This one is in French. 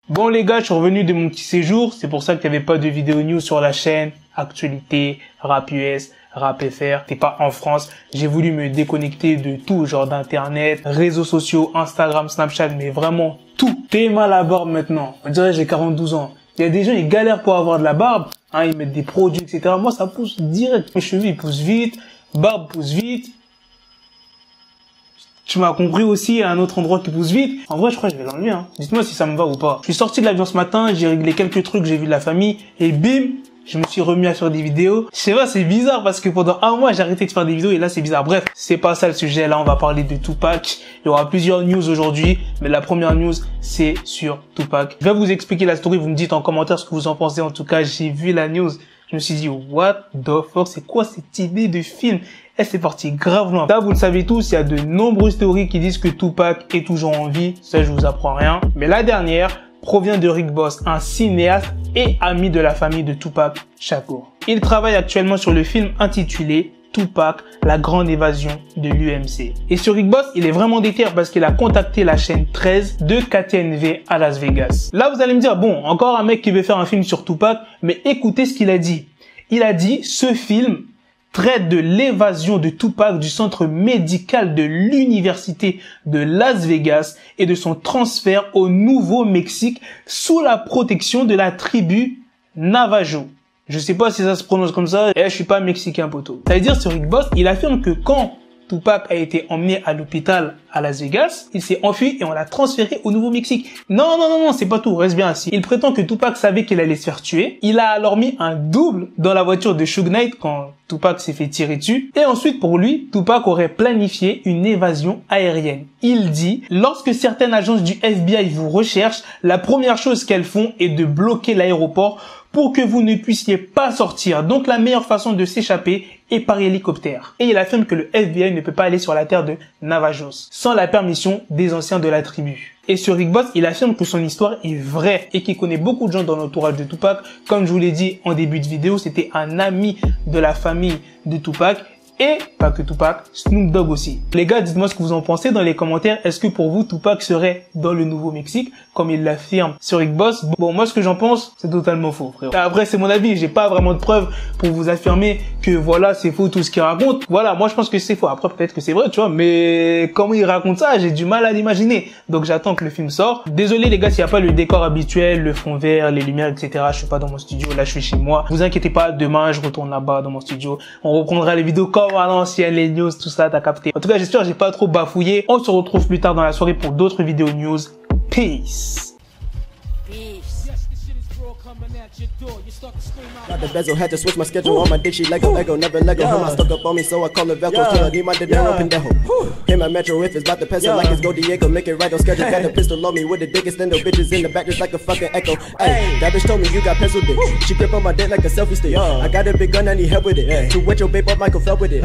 Bon les gars, je suis revenu de mon petit séjour, c'est pour ça qu'il n'y avait pas de vidéo news sur la chaîne, actualité, rap US, rap FR, t'es pas en France, j'ai voulu me déconnecter de tout genre d'internet, réseaux sociaux, Instagram, Snapchat, mais vraiment tout. T'es mal à la barbe maintenant, on dirait que j'ai 42 ans. Il y a des gens, ils galèrent pour avoir de la barbe, hein, ils mettent des produits, etc. Moi ça pousse direct, mes cheveux ils poussent vite, barbe pousse vite. Tu m'as compris aussi, à un autre endroit qui pousse vite. En vrai, je crois que je vais l'enlever, hein. Dites-moi si ça me va ou pas. Je suis sorti de l'avion ce matin, j'ai réglé quelques trucs, j'ai vu de la famille, et bim, je me suis remis à faire des vidéos. Je sais pas, c'est bizarre parce que pendant un mois, j'ai arrêté de faire des vidéos et là, c'est bizarre. Bref, c'est pas ça le sujet. Là, on va parler de Tupac. Il y aura plusieurs news aujourd'hui, mais la première news, c'est sur Tupac. Je vais vous expliquer la story, vous me dites en commentaire ce que vous en pensez. En tout cas, j'ai vu la news. Je me suis dit, what the fuck, c'est quoi cette idée de film? Et c'est parti grave loin. Là, vous le savez tous, il y a de nombreuses théories qui disent que Tupac est toujours en vie. Ça, je vous apprends rien. Mais la dernière provient de Rick Boss, un cinéaste et ami de la famille de Tupac Shakur. Il travaille actuellement sur le film intitulé Tupac, la grande évasion de l'UMC. Et sur Rick Boss, il est vraiment déter parce qu'il a contacté la chaîne 13 de KTNV à Las Vegas. Là, vous allez me dire, bon, encore un mec qui veut faire un film sur Tupac, mais écoutez ce qu'il a dit. Il a dit, ce film traite de l'évasion de Tupac du centre médical de l'université de Las Vegas et de son transfert au Nouveau-Mexique sous la protection de la tribu Navajo. Je sais pas si ça se prononce comme ça, et je suis pas mexicain, poteau. Ça veut dire, sur Rick Boss, il affirme que quand Tupac a été emmené à l'hôpital à Las Vegas, il s'est enfui et on l'a transféré au Nouveau-Mexique. Non, c'est pas tout, reste bien assis. Il prétend que Tupac savait qu'il allait se faire tuer. Il a alors mis un double dans la voiture de Suge Knight quand Tupac s'est fait tirer dessus. Et ensuite, pour lui, Tupac aurait planifié une évasion aérienne. Il dit, lorsque certaines agences du FBI vous recherchent, la première chose qu'elles font est de bloquer l'aéroport pour que vous ne puissiez pas sortir. Donc la meilleure façon de s'échapper est par hélicoptère. Et il affirme que le FBI ne peut pas aller sur la terre de Navajos sans la permission des anciens de la tribu. Et sur Rick Boss, il affirme que son histoire est vraie et qu'il connaît beaucoup de gens dans l'entourage de Tupac. Comme je vous l'ai dit en début de vidéo, c'était un ami de la famille de Tupac. Et pas que Tupac, Snoop Dogg aussi. Les gars, dites-moi ce que vous en pensez dans les commentaires. Est-ce que pour vous, Tupac serait dans le Nouveau-Mexique, comme il l'affirme sur Rick Boss? Bon, moi, ce que j'en pense, c'est totalement faux, frère. Après, c'est mon avis. J'ai pas vraiment de preuves pour vous affirmer que voilà, c'est faux tout ce qu'il raconte. Voilà, moi, je pense que c'est faux. Après, peut-être que c'est vrai, tu vois. Mais comment il raconte ça, j'ai du mal à l'imaginer. Donc, j'attends que le film sorte. Désolé, les gars, s'il n'y a pas le décor habituel, le fond vert, les lumières, etc. Je suis pas dans mon studio. Là, je suis chez moi. Vous inquiétez pas. Demain, je retourne là-bas dans mon studio. On reprendra les vidéos comme à l'ancienne, les news, tout ça, t'as capté. En tout cas, j'espère que j'ai pas trop bafouillé. On se retrouve plus tard dans la soirée pour d'autres vidéos news. Peace. Got the bezel, had to switch my schedule on my dick, she Lego, never Lego. Him, I stuck up on me, so I call it Velcro. Till I need my dinero pendejo. Him, my metro, if it's about to pencil like it's go Diego, make it right on schedule. Got a pistol on me with the dickest, then the bitches in the back just like a fucking echo. Hey, that bitch told me you got pencil dick. She grip on my dick like a selfie stick. I got a big gun, I need help with it. To wet your babe up, Michael fell with it.